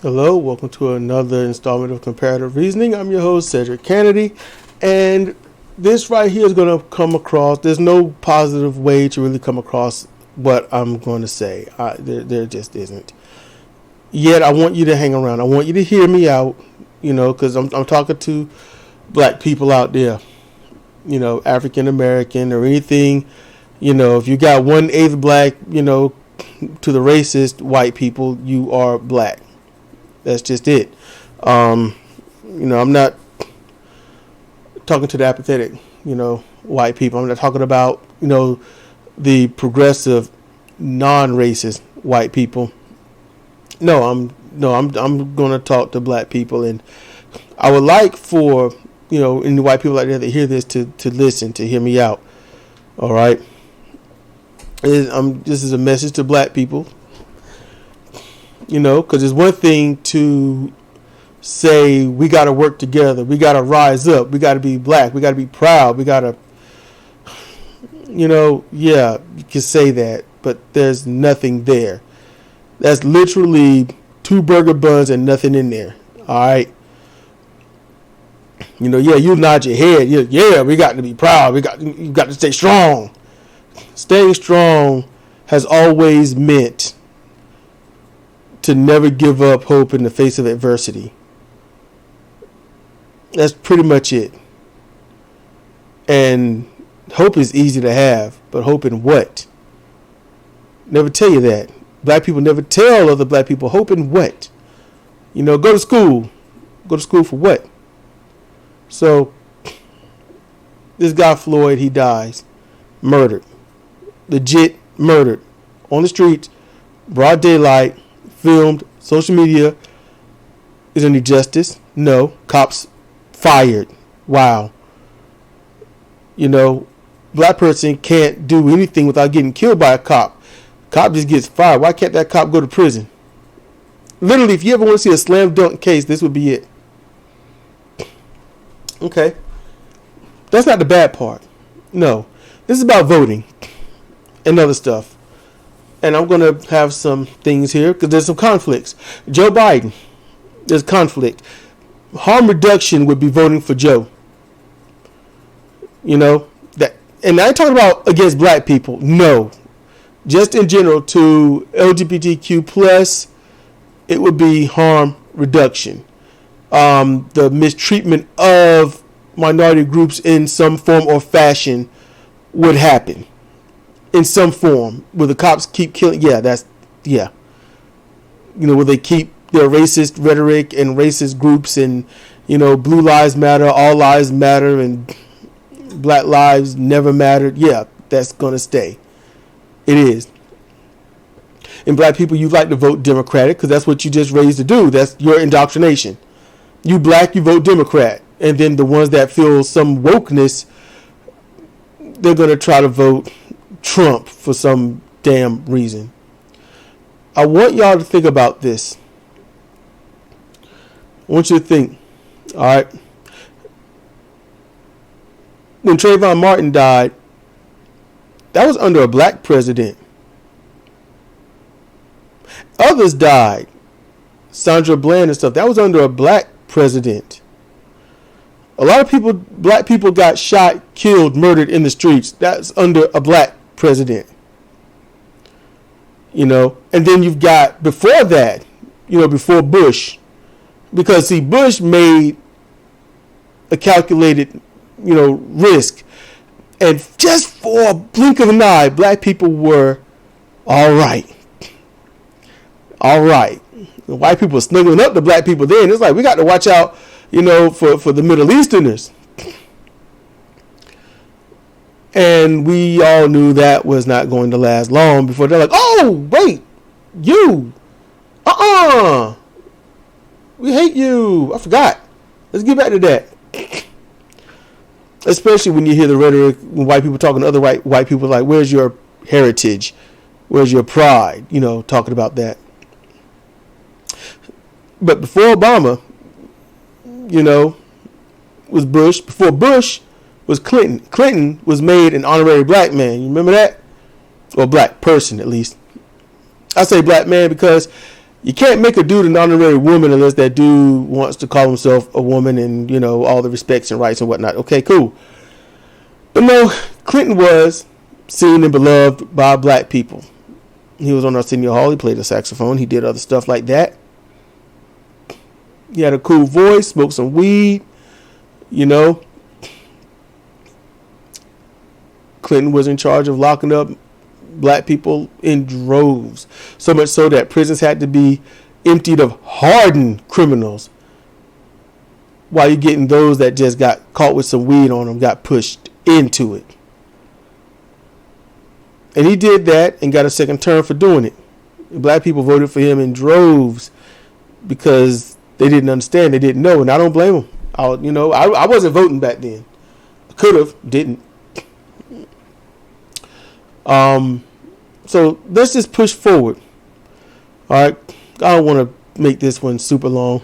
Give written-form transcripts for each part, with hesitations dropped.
Hello, welcome to another installment of Comparative Reasoning. I'm your host, Cedric Kennedy, and this right here is going to come across, there's no positive way to really come across what I'm going to say. There just isn't. Yet, I want you to hang around. I want you to hear me out, because I'm talking to black people out there, African American or anything, if you got 1/8 black, to the racist white people, you are black. That's just it. I'm not talking to the apathetic, white people. I'm not talking about, the progressive, non-racist white people. I'm going to talk to black people, and I would like for, any white people out there that hear this to listen, to hear me out. All right. This is a message to black people. Because it's one thing to say we got to work together, we got to rise up, we got to be black, we got to be proud, we got to, yeah, you can say that, but there's nothing there. That's literally 2 burger buns and nothing in there. All right. Yeah, you nod your head. Yeah, we got to be proud. You got to stay strong. Staying strong has always meant to never give up hope in the face of adversity. That's pretty much it. And hope is easy to have, but hope in what? Never tell you that. Black people never tell other black people hope in what? Go to school. Go to school for what? So, this guy Floyd, he dies. Murdered. Legit murdered. On the streets. Broad daylight. Filmed, social media. Is there any justice? No. Cops fired. Wow. Black person can't do anything without getting killed by a cop. Cop just gets fired. Why can't that cop go to prison? Literally, if you ever want to see a slam dunk case, this would be it. Okay. That's not the bad part. No. This is about voting and other stuff. And I'm going to have some things here because there's some conflicts. Joe Biden, there's conflict. Harm reduction would be voting for Joe. That, and I ain't talking about against black people. No. Just in general to LGBTQ plus, it would be harm reduction. The mistreatment of minority groups in some form or fashion would happen. In some form, where the cops keep killing. Will they keep their racist rhetoric and racist groups and, blue lives matter, all lives matter, and black lives never mattered. Yeah, that's going to stay. It is. And black people, you like to vote Democratic because that's what you just raised to do. That's your indoctrination. You black, you vote Democrat. And then the ones that feel some wokeness, they're going to try to vote Trump for some damn reason. I want y'all to think about this. I want you to think. All right. When Trayvon Martin died, that was under a black president. Others died. Sandra Bland and stuff. That was under a black president. A lot of people, black people got shot, killed, murdered in the streets. That's under a black president. And then you've got before that, before Bush, because see, Bush made a calculated, risk, and just for a blink of an eye, black people were all right. The white people were snuggling up to black people then. It's like we got to watch out, for the Middle Easterners. And we all knew that was not going to last long before they're like, oh, wait, you. We hate you. I forgot. Let's get back to that. Especially when you hear the rhetoric when white people talking to other white people like, where's your heritage? Where's your pride? Talking about that. But before Obama, was Bush. Before Bush was Clinton. Clinton was made an honorary black man. You remember that? Or black person, at least. I say black man because You can't make a dude an honorary woman unless that dude wants to call himself a woman and, you know, all the respects and rights and whatnot. Okay, cool. But no, Clinton was seen and beloved by black people. He was on Arsenio Hall. He played the saxophone. He did other stuff like that. He had a cool voice, smoked some weed, you know. Clinton was in charge of locking up black people in droves. So much so that prisons had to be emptied of hardened criminals, while you're getting those that just got caught with some weed on them, got pushed into it. And he did that and got a second term for doing it. Black people voted for him in droves because they didn't understand, they didn't know, and I don't blame them. I wasn't voting back then. Could have, didn't. So let's just push forward. All right, I don't want to make this one super long.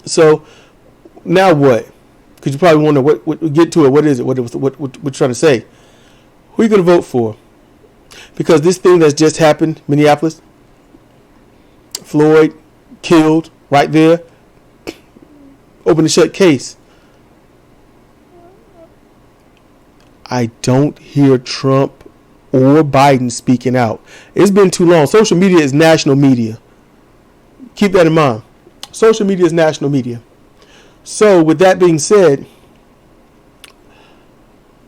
So now what? Because you probably wonder what get to it. What is it? What we're trying to say? Who are you going to vote for? Because this thing that's just happened, Minneapolis, Floyd killed right there, open and shut case. I don't hear Trump or Biden speaking out. It's been too long. Social media is national media. Keep that in mind. Social media is national media. So with that being said,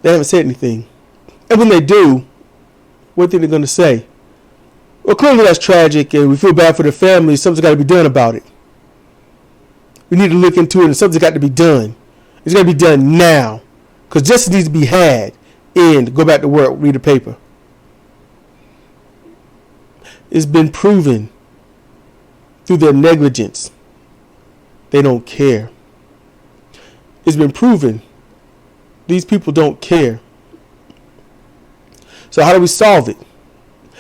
they haven't said anything. And when they do, what do you think they're going to say? Well, clearly that's tragic and we feel bad for the family. Something's got to be done about it. We need to look into it and something's got to be done. It's got to be done now. Because justice needs to be had. And go back to work, read a paper. It's been proven through their negligence. They don't care. It's been proven these people don't care. So how do we solve it?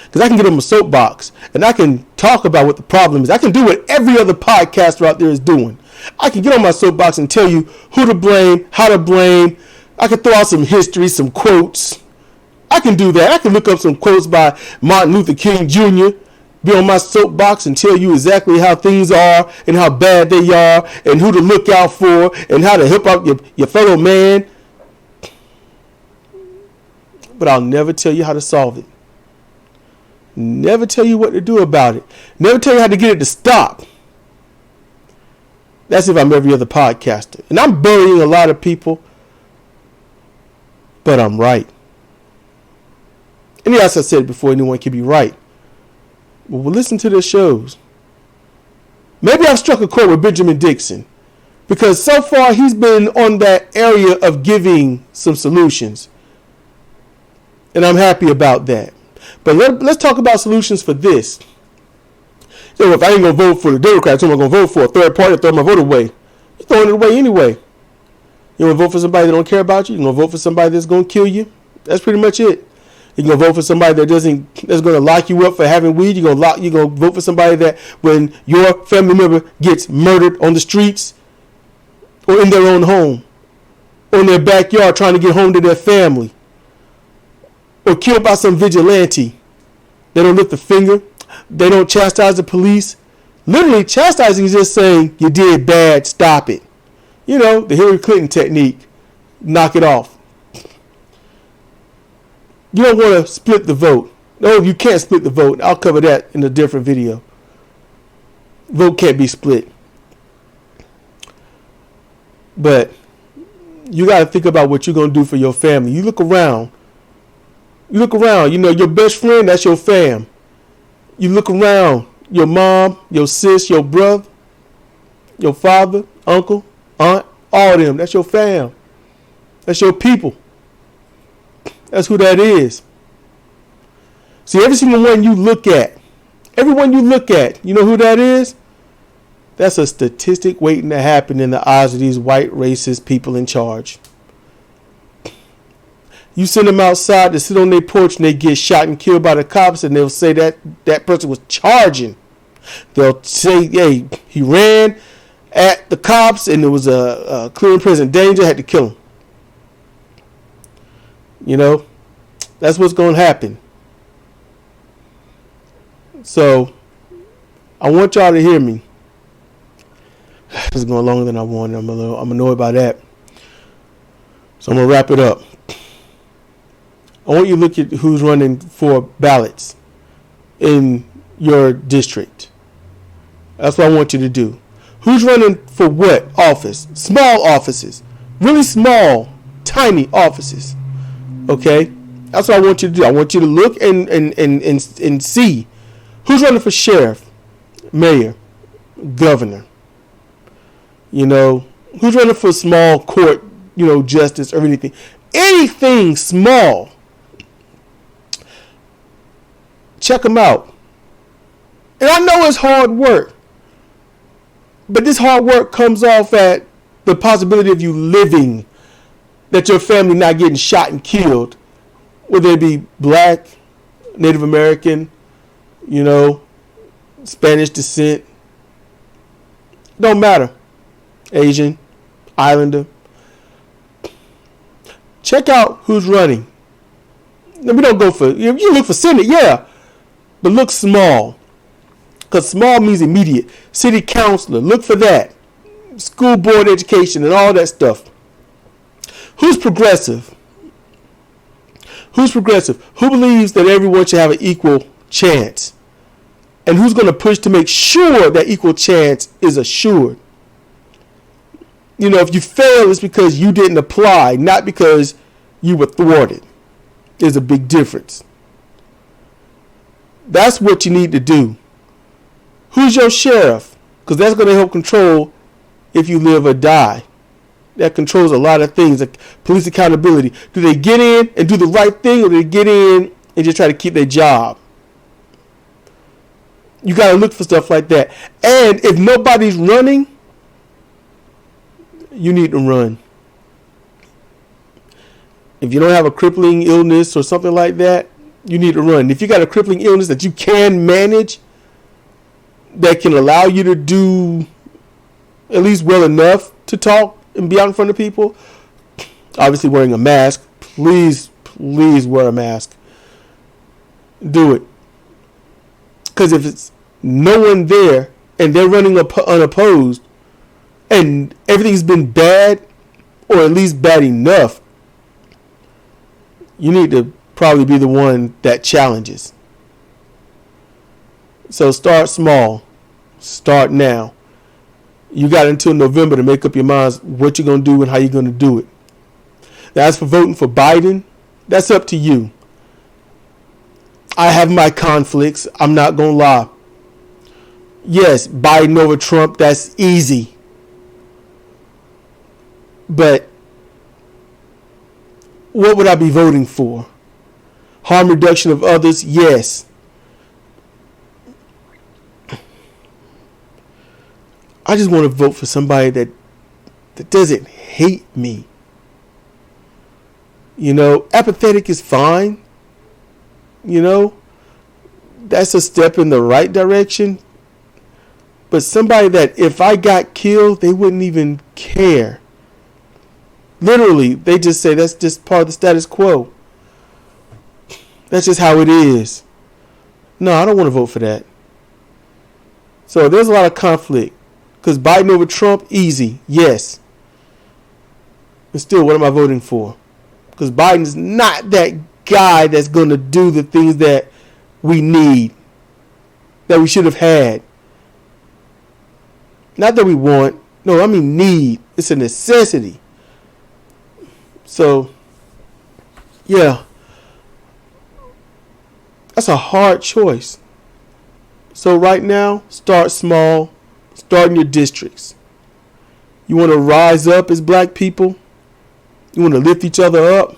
Because I can get on my soapbox and I can talk about what the problem is. I can do what every other podcaster out there is doing. I can get on my soapbox and tell you who to blame, how to blame. I can throw out some history, some quotes. I can do that. I can look up some quotes by Martin Luther King Jr., be on my soapbox and tell you exactly how things are and how bad they are and who to look out for and how to help out your fellow man. But I'll never tell you how to solve it. Never tell you what to do about it. Never tell you how to get it to stop. That's if I'm every other podcaster. And I'm burying a lot of people, but I'm right. And as I said before, anyone can be right. But we'll listen to their shows. Maybe I've struck a chord with Benjamin Dixon, because so far he's been on that area of giving some solutions. And I'm happy about that. But let's talk about solutions for this. So if I ain't going to vote for the Democrats, who am I going to vote for? A third party, throw my vote away. You're throwing it away anyway. You want to vote for somebody that don't care about you? You're going to vote for somebody that's going to kill you? That's pretty much it. You're going to vote for somebody that's going to lock you up for having weed? You're going to vote for somebody that when your family member gets murdered on the streets or in their own home or in their backyard trying to get home to their family, or killed by some vigilante, they don't lift a finger. They don't chastise the police. Literally, chastising is just saying, you did bad, stop it. You know, the Hillary Clinton technique. Knock it off. You don't want to split the vote. No, you can't split the vote. I'll cover that in a different video. Vote can't be split. But you got to think about what you're going to do for your family. You look around. You know, your best friend, that's your fam. You look around, your mom, your sis, your brother, your father, uncle, aunt, all of them, that's your fam. That's your people. That's who that is. See, every single one you look at, you know who that is? That's a statistic waiting to happen in the eyes of these white racist people in charge. You send them outside to sit on their porch and they get shot and killed by the cops, and they'll say that person was charging. They'll say, hey, he ran at the cops and there was a clear and present danger, had to kill him. You know, that's what's going to happen. So I want y'all to hear me. This is going longer than I wanted. I'm annoyed by that. So I'm going to wrap it up. I want you to look at who's running for ballots in your district. That's what I want you to do. Who's running for what office? Small offices. Really small, tiny offices. Okay? That's what I want you to do. I want you to look and see who's running for sheriff, mayor, governor. Who's running for small court, justice or anything. Anything small. Check them out. And I know it's hard work. But this hard work comes off at the possibility of you living, that your family not getting shot and killed, whether it be black, Native American, Spanish descent. Don't matter. Asian, Islander. Check out who's running. Now, we don't go for, you look for Senate, yeah, but look small. Because small means immediate. City councilor, look for that. School board education and all that stuff. Who's progressive? Who's progressive? Who believes that everyone should have an equal chance? And who's going to push to make sure that equal chance is assured? If you fail, it's because you didn't apply, not because you were thwarted. There's a big difference. That's what you need to do. Who's your sheriff? Because that's going to help control if you live or die. That controls a lot of things, like police accountability. Do they get in and do the right thing, or do they get in and just try to keep their job? You got to look for stuff like that. And if nobody's running, you need to run. If you don't have a crippling illness or something like that, you need to run. If you got a crippling illness that you can manage, that can allow you to do at least well enough to talk and be out in front of people, obviously wearing a mask, please wear a mask. Do it. Because if it's no one there and they're running unopposed and everything's been bad, or at least bad enough, you need to probably be the one that challenges. So start small. Start now. You got until November to make up your minds what you're going to do and how you're going to do it. Now, as for voting for Biden, that's up to you. I have my conflicts. I'm not going to lie. Yes, Biden over Trump, that's easy. But what would I be voting for? Harm reduction of others? Yes. I just want to vote for somebody that doesn't hate me. Apathetic is fine. That's a step in the right direction. But somebody that if I got killed, they wouldn't even care. Literally, they just say that's just part of the status quo. That's just how it is. No, I don't want to vote for that. So there's a lot of conflict. Because Biden over Trump, easy, yes. And still, what am I voting for? Because Biden's not that guy that's going to do the things that we need, that we should have had. Not that we want. No, I mean need. It's a necessity. So, yeah. That's a hard choice. So right now, start small. Start in your districts. You want to rise up as black people. You want to lift each other up.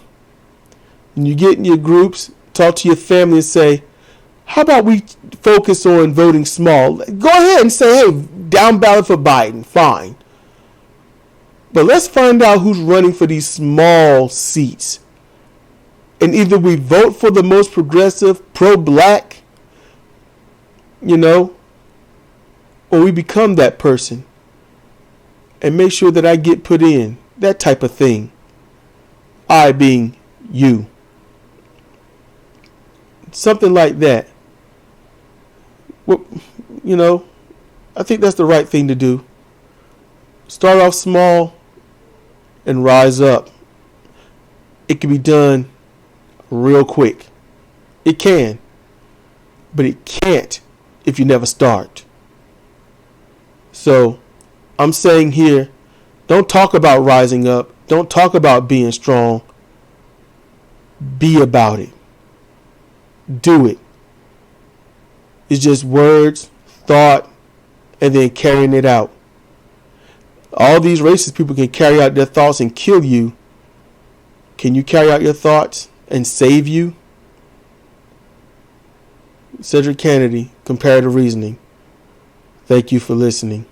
And you get in your groups, talk to your family and say, how about we focus on voting small? Go ahead and say, hey, down ballot for Biden. Fine. But let's find out who's running for these small seats. And either we vote for the most progressive, pro-black, or we become that person and make sure that I get put in, that type of thing. I being you. Something like that. Well, I think that's the right thing to do. Start off small and rise up. It can be done real quick. It can. But it can't if you never start. So I'm saying here, don't talk about rising up. Don't talk about being strong. Be about it. Do it. It's just words, thought, and then carrying it out. All these racist people can carry out their thoughts and kill you. Can you carry out your thoughts and save you? Cedric Kennedy, Comparative Reasoning. Thank you for listening.